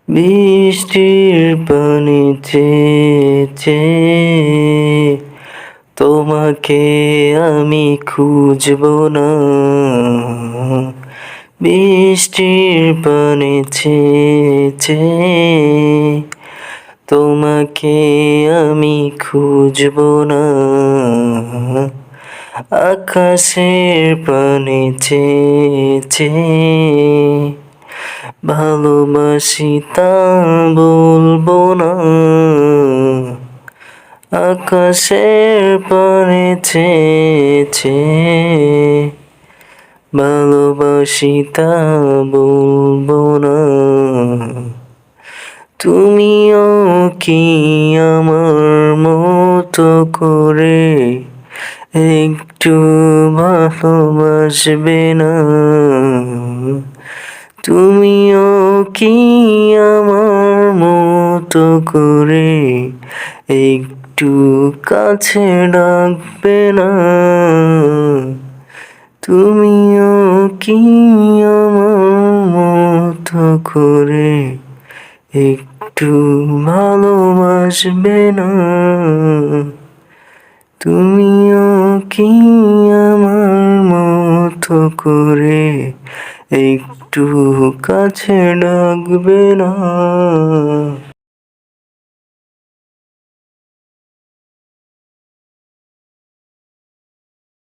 বৃষ্টির পানি চেয়ে তোমাকে আমি খুঁজব না। বৃষ্টির পানি চেয়ে তোমাকে আমি খুঁজব না। আকাশের পানি চেয়ে ভালোবাসি তা বলবো না। আকাশের পানে চেয়ে ভালোবাসি তা বলবো না। তুমিও কি আমার মতো করে একটু ভালোবাসবে না? তুমিও কি আমার মতো করে একটু কাছে ডাকবে না? তুমিও কি আমার মতো করে একটু ভালোবাসবে না? তুমিও কি আমার মতো করে একটু কাছে ডাকবে না?